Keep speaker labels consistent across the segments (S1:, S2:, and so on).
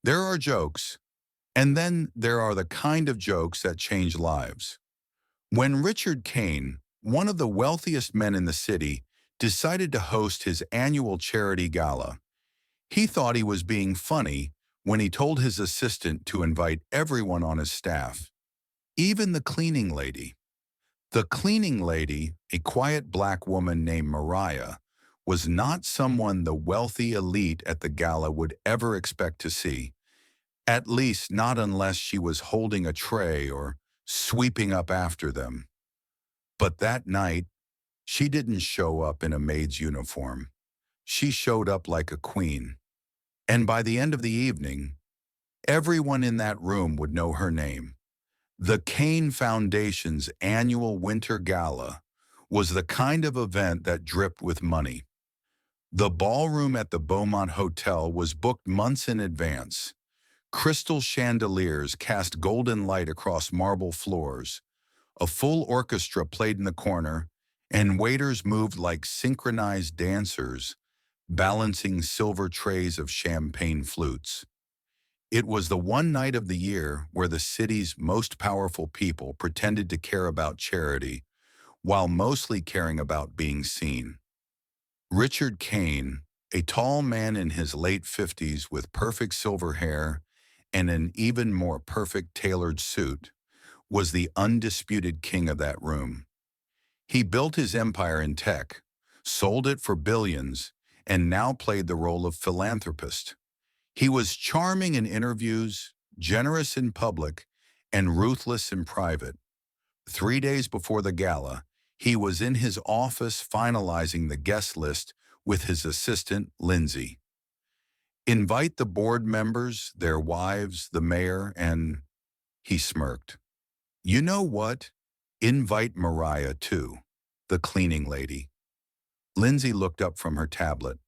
S1: There are jokes, and then there are the kind of jokes that change lives. When Richard Kane, one of the wealthiest men in the city, decided to host his annual charity gala, he thought he was being funny when he told his assistant to invite everyone on his staff, even the cleaning lady. The cleaning lady, a quiet black woman named Mariah, was not someone the wealthy elite at the gala would ever expect to see, at least not unless she was holding a tray or sweeping up after them. But that night, she didn't show up in a maid's uniform. She showed up like a queen. And by the end of the evening, everyone in that room would know her name. The Kane Foundation's annual Winter Gala was the kind of event that dripped with money. The ballroom at the Beaumont Hotel was booked months in advance. Crystal chandeliers cast golden light across marble floors. A full orchestra played in the corner, and waiters moved like synchronized dancers, balancing silver trays of champagne flutes. It was the one night of the year where the city's most powerful people pretended to care about charity while mostly caring about being seen. Richard Kane, a tall man in his late 50s with perfect silver hair and an even more perfect tailored suit, was the undisputed king of that room. He built his empire in tech, sold it for billions, and now played the role of philanthropist. He was charming in interviews, generous in public, and ruthless in private. 3 days before the gala, he was in his office finalizing the guest list with his assistant, Lindsay. Invite the board members, their wives, the mayor, and he smirked. You know what? Invite Mariah too, the cleaning lady. Lindsay looked up from her tablet.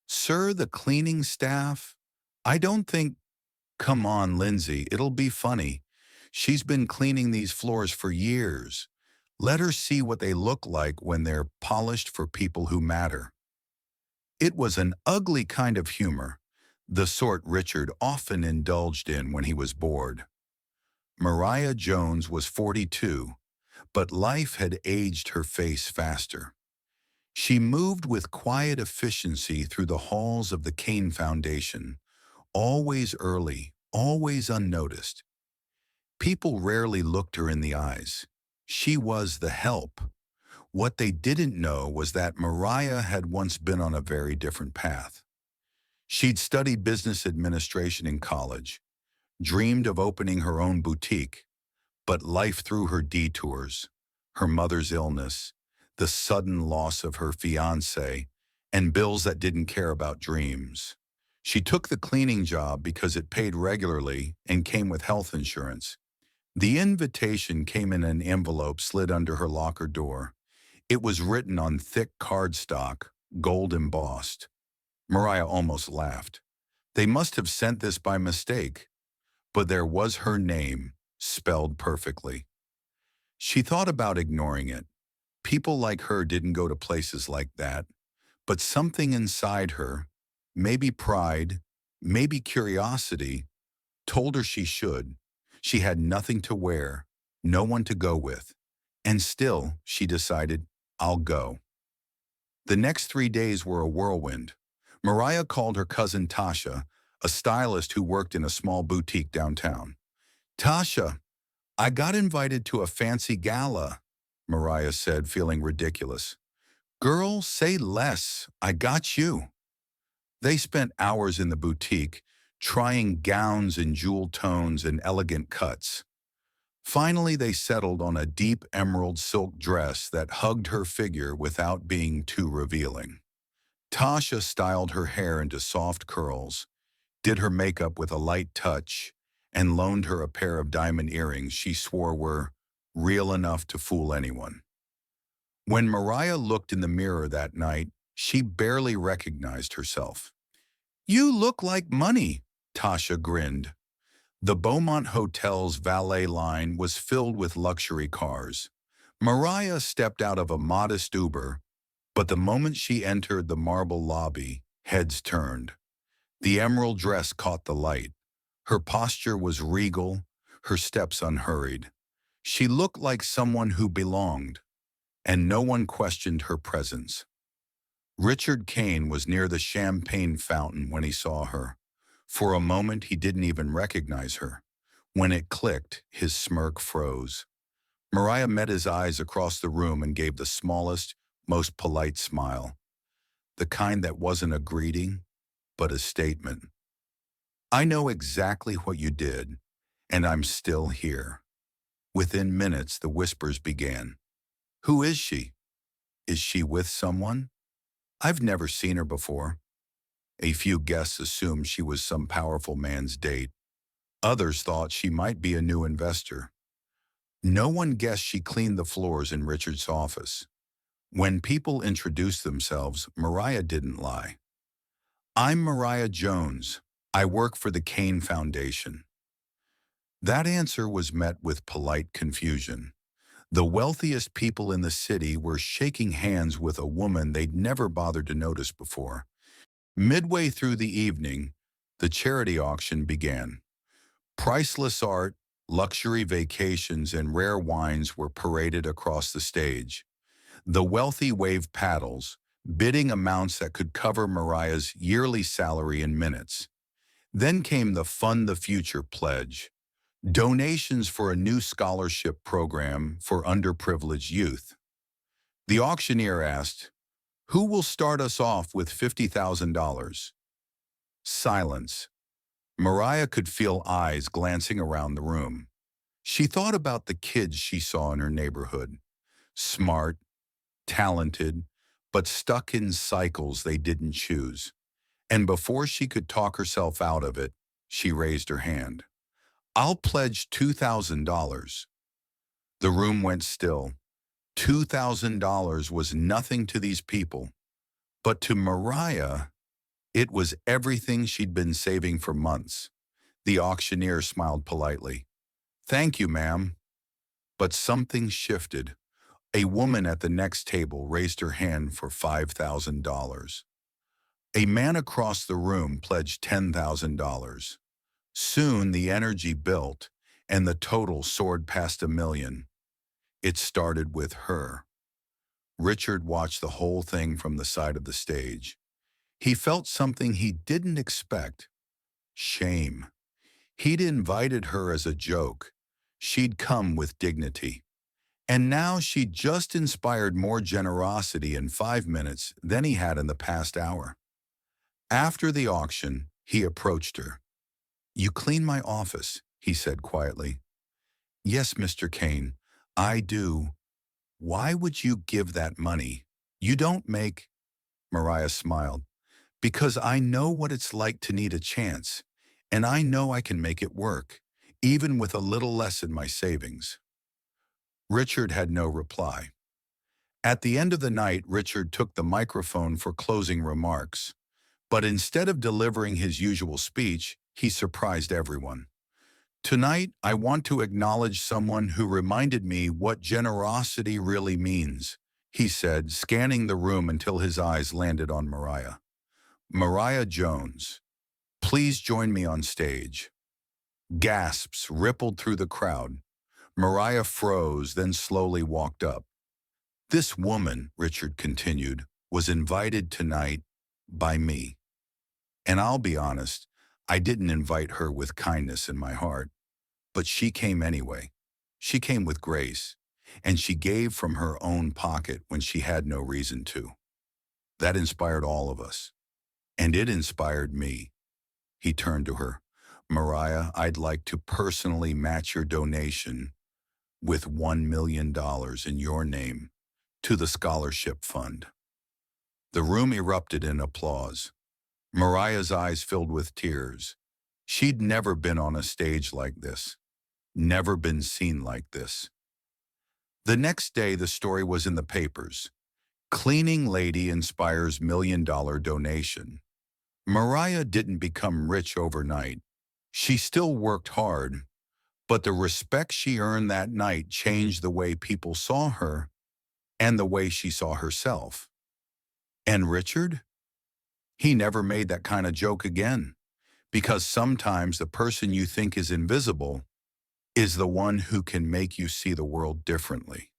S1: Sir, the cleaning staff? I don't think. Come on, Lindsay, it'll be funny. She's been cleaning these floors for years. Let her see what they look like when they're polished for people who matter. It was an ugly kind of humor, the sort Richard often indulged in when he was bored. Mariah Jones was 42, but life had aged her face faster. She moved with quiet efficiency through the halls of the Kane Foundation, always early, always unnoticed. People rarely looked her in the eyes. She was the help. What they didn't know was that Mariah had once been on a very different path. She'd studied business administration in college, dreamed of opening her own boutique, but life threw her detours, her mother's illness, the sudden loss of her fiancé, and bills that didn't care about dreams. She took the cleaning job because it paid regularly and came with health insurance. The invitation came in an envelope slid under her locker door. It was written on thick cardstock, gold embossed. Mariah almost laughed. They must have sent this by mistake, but there was her name, spelled perfectly. She thought about ignoring it. People like her didn't go to places like that, but something inside her, maybe pride, maybe curiosity, told her she should. She had nothing to wear, no one to go with, and still, she decided, I'll go. The next 3 days were a whirlwind. Mariah called her cousin Tasha, a stylist who worked in a small boutique downtown. Tasha, I got invited to a fancy gala, Mariah said, feeling ridiculous. Girl, say less. I got you. They spent hours in the boutique, trying gowns in jewel tones and elegant cuts. Finally, they settled on a deep emerald silk dress that hugged her figure without being too revealing. Tasha styled her hair into soft curls, did her makeup with a light touch, and loaned her a pair of diamond earrings she swore were real enough to fool anyone. When Mariah looked in the mirror that night, she barely recognized herself. You look like money, Tasha grinned. The Beaumont Hotel's valet line was filled with luxury cars. Mariah stepped out of a modest Uber, but the moment she entered the marble lobby, heads turned. The emerald dress caught the light. Her posture was regal, her steps unhurried. She looked like someone who belonged, and no one questioned her presence. Richard Kane was near the champagne fountain when he saw her. For a moment, he didn't even recognize her. When it clicked, his smirk froze. Mariah met his eyes across the room and gave the smallest, most polite smile, the kind that wasn't a greeting, but a statement. I know exactly what you did, and I'm still here. Within minutes, the whispers began. Who is she? Is she with someone? I've never seen her before. A few guests assumed she was some powerful man's date. Others thought she might be a new investor. No one guessed she cleaned the floors in Richard's office. When people introduced themselves, Mariah didn't lie. I'm Mariah Jones. I work for the Kane Foundation. That answer was met with polite confusion. The wealthiest people in the city were shaking hands with a woman they'd never bothered to notice before. Midway through the evening, the charity auction began. Priceless art, luxury vacations, and rare wines were paraded across the stage. The wealthy waved paddles, bidding amounts that could cover Mariah's yearly salary in minutes. Then came the Fund the Future pledge, donations for a new scholarship program for underprivileged youth. The auctioneer asked, "Who will start us off with $50,000? Silence. Mariah could feel eyes glancing around the room. She thought about the kids she saw in her neighborhood. Smart, talented, but stuck in cycles they didn't choose. And before she could talk herself out of it, she raised her hand. I'll pledge $2,000. The room went still. $2,000 was nothing to these people. But to Mariah, it was everything she'd been saving for months. The auctioneer smiled politely. Thank you, ma'am. But something shifted. A woman at the next table raised her hand for $5,000. A man across the room pledged $10,000. Soon the energy built, and the total soared past $1 million. It started with her. Richard watched the whole thing from the side of the stage. He felt something he didn't expect. Shame. He'd invited her as a joke. She'd come with dignity. And now she'd just inspired more generosity in 5 minutes than he had in the past hour. After the auction, he approached her. You clean my office, he said quietly. Yes, Mr. Kane, I do. Why would you give that money? You don't make... Mariah smiled. Because I know what it's like to need a chance, and I know I can make it work, even with a little less in my savings. Richard had no reply. At the end of the night, Richard took the microphone for closing remarks. But instead of delivering his usual speech, he surprised everyone. Tonight, I want to acknowledge someone who reminded me what generosity really means, he said, scanning the room until his eyes landed on Mariah. Mariah Jones, please join me on stage. Gasps rippled through the crowd. Mariah froze, then slowly walked up. This woman, Richard continued, was invited tonight by me. And I'll be honest, I didn't invite her with kindness in my heart. But she came anyway. She came with grace, and she gave from her own pocket when she had no reason to. That inspired all of us. And it inspired me. He turned to her. Mariah, I'd like to personally match your donation with $1 million in your name to the scholarship fund. The room erupted in applause. Mariah's eyes filled with tears. She'd never been on a stage like this, never been seen like this. The next day, the story was in the papers. Cleaning lady inspires $1 million donation. Mariah didn't become rich overnight. She still worked hard, but the respect she earned that night changed the way people saw her and the way she saw herself. And Richard? He never made that kind of joke again. because sometimes the person you think is invisible is the one who can make you see the world differently.